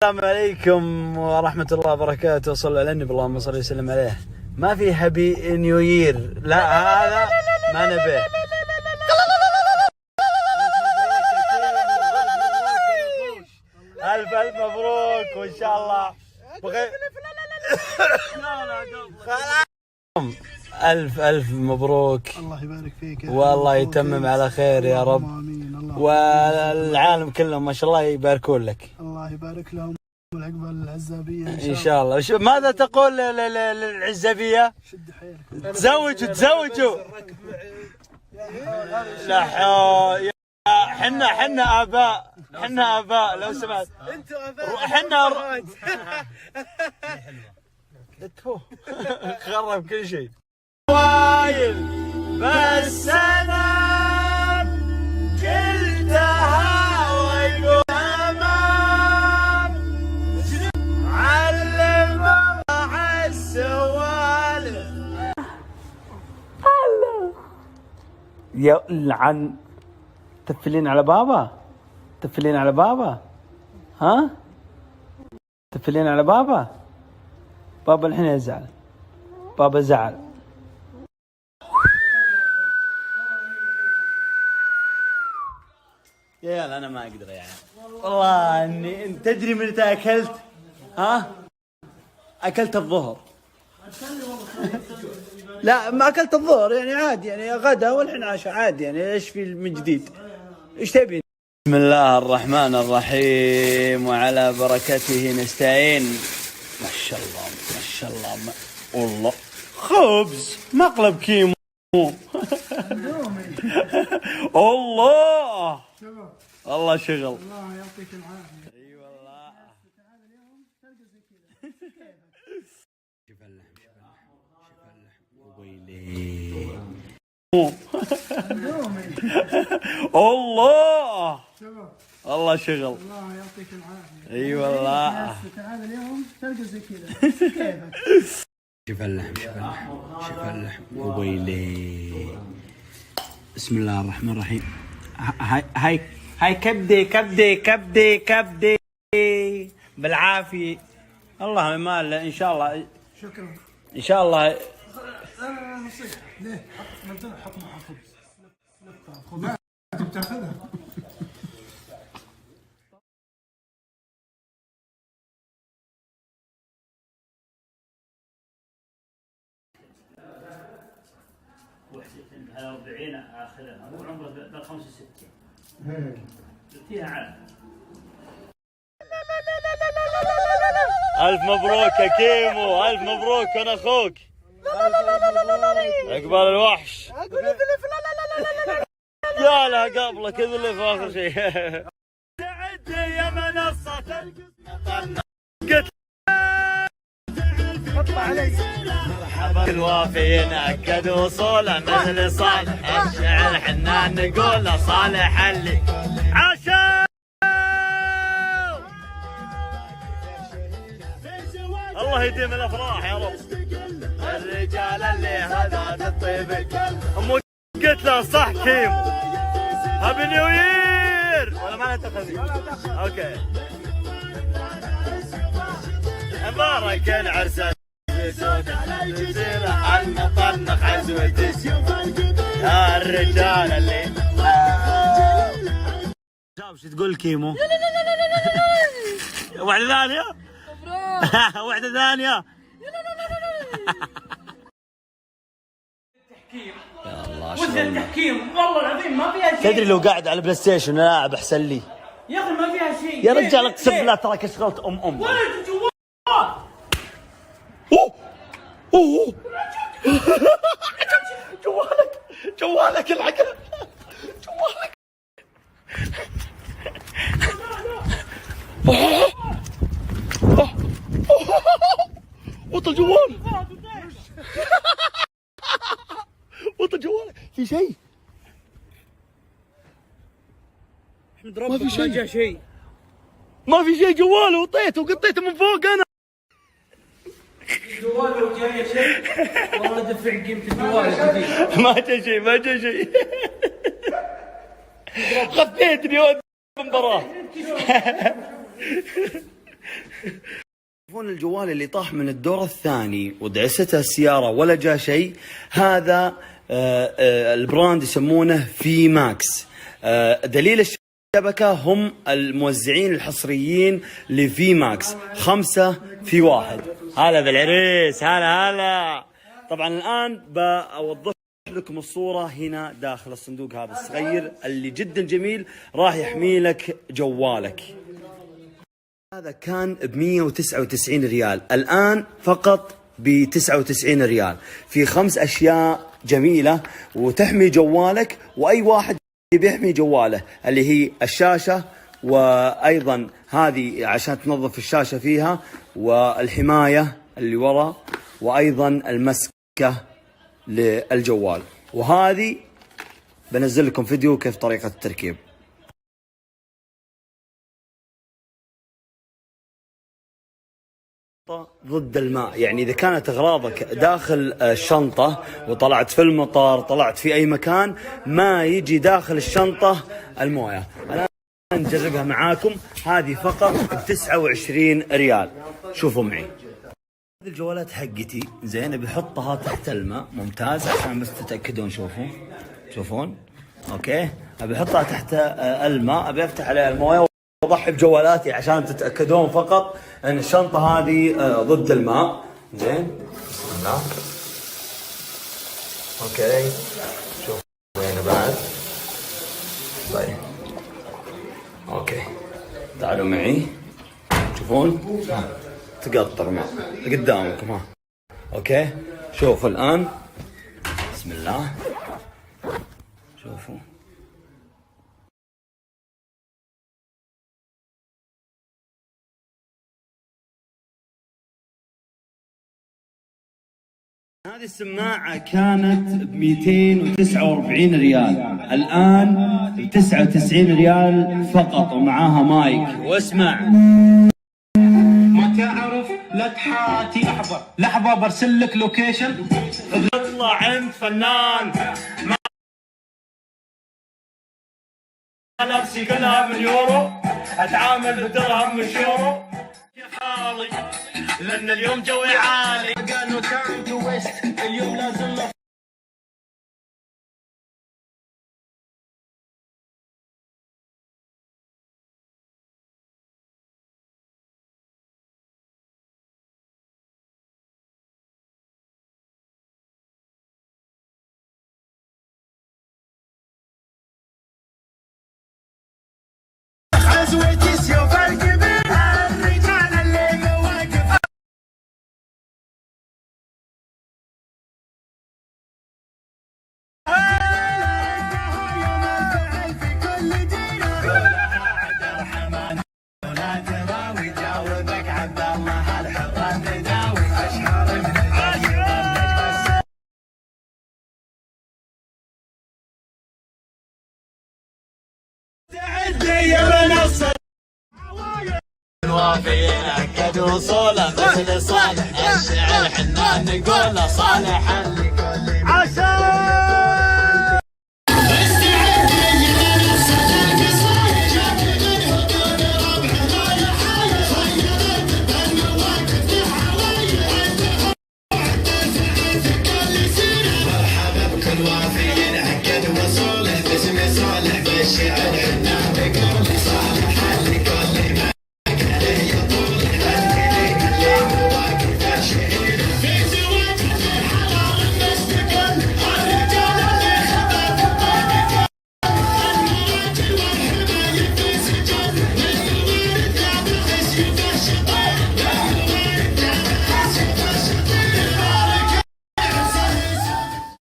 السلام عليكم ورحمة الله وبركاته. صلوا على النبي اللهم صل وسلم عليه. ما في هابي نيو يير، لا هذا ما نبيه. ألف ألف مبروك وإن شاء الله ألف ألف مبروك. الله يبارك فيك والله يتمم على خير يا رب. والعالم كلهم ما شاء الله يباركون لك. الله يبارك لهم والعقبة للعزابية إن شاء الله. ماذا تقول للعزابية؟ شد حيلك تزوجوا لا حنا آباء لو سمحت. انتوا اباء حنا خرب كل شيء. وايل بس انا قلتها ويقول امام علم مع السوالف. يلعن تفلين على بابا ها تفلين على بابا الحين يزعل. بابا زعل. يا عيال انا ما اقدر يا عيال والله اني تدري من متى اكلت؟ ها اكلت الظهر. لا ما اكلت الظهر يعني عادي، يعني غدا والحين عشاء عادي، يعني ايش في من جديد؟ ايش تبي؟ بسم الله الرحمن الرحيم وعلى بركته نستعين. ما شاء الله والله خبز مقلب كيمو. الله شغل. الله يعطيك العافية. اي والله. تعال اليوم تلقى زي كذا. شوف اللحم ويلي. الله شغل. الله يعطيك العافية. اي والله. تعال اليوم تلقى زي كذا. كيفك؟ شوف اللحم ويلي. بسم الله الرحمن الرحيم. هاي كبدي بالعافية. الله يمال ان شاء الله. شكرا. ان شاء الله. نصيحة ليه؟ حط معها خبز. خذها بتاخذها. على 40 اخرها هو عمره بال 65. جبتيها على ألف مبروك يا كيمو، ألف مبروك أنا أخوك. عقبال الوحش. يا لا قبلك هذا اللي في آخر شيء. تعدي يا منصة قلت اطلع علي. مرحبا الوافيين أكد وصوله مثل صالح الشعر حنا نقول صالح اللي عشان الله يديم الافراح يا رب. الرجال اللي هذا الطيب قلت له صح كيمو هابي نيو يير ولا ما نتخذي؟ اوكي مبارك العرس الجزيرة المطنخ عزوتي يا الرجال اللي وش تقول كيمو؟ واحدة ثانية؟ واحدة ثانية. يا الله وش التحكيم والله العظيم ما فيها شيء. تدري لو قاعد على بلاي ستيشن لاعب احسن لي يا اخي ما فيها شيء يا رجال. اقسم بالله تراك اشغلت ام ولا جوال. اوه جوالك العقل جوالك. وطل جوال وطل جوالك. في شيء؟ ما في شيء. ما في شيء. جواله وطيته وقطيته من فوق انا. جواله جاي شيء والله دفع قيمة الجوال الجديد. ما جاء شيء. غثيتني ودي المباراة. تشوفون الجوال اللي طاح من الدور الثاني ودعسته السيارة ولا جاء شيء، هذا البراند يسمونه في ماكس. دليل الشبكة هم الموزعين الحصريين لفي ماكس، 5 في 1. هلا بالعريس، هلا. طبعا الآن بوضح لكم الصورة هنا داخل الصندوق هذا الصغير اللي جدا جميل، راح يحمي لك جوالك. هذا كان ب199 ريال، الآن فقط ب99 ريال. في 5 أشياء جميلة وتحمي جوالك، وأي واحد بيحمي جواله، اللي هي الشاشة، وأيضا هذه عشان تنظف الشاشة فيها، والحماية اللي ورا، وأيضا المسكة للجوال. وهذه بنزل لكم فيديو كيف طريقة التركيب. ضد الماء، يعني إذا كانت أغراضك داخل الشنطة وطلعت في المطار، طلعت في أي مكان، ما يجي داخل الشنطة الموية. الآن نجربها معاكم، هذه فقط ب29 ريال. شوفوا معي هذه الجوالات حقتي، زين، بحطها تحت الماء، ممتاز، عشان بس تتأكدون. شوفون اوكي، ابي احطها تحت الماء، ابي افتح عليها المويه واضحي بجوالاتي عشان تتاكدون فقط ان الشنطه هذه ضد الماء. زين، بسم الله. اوكي، شوف وين بعد. طيب اوكي، تعالوا معي، تشوفون تقطر ماء قدامكم. ها اوكي، شوفوا الان، بسم الله، شوفوا هذه السماعة كانت ب249 ريال، الآن ب99 ريال فقط، ومعاها مايك. واسمع، ما تعرف لا تحاتي. لحظة برسل لك لوكيشن. اطلع عند فنان، نفسي كلها من يورو، اتعامل بالدرهم مش يورو يا خالي، لان اليوم جوي عالي. قالوا تايم تو ويست، اليوم لازم وافينا قد وصوله مثل صالح الشعر، حنا نقول صالح لكل عشان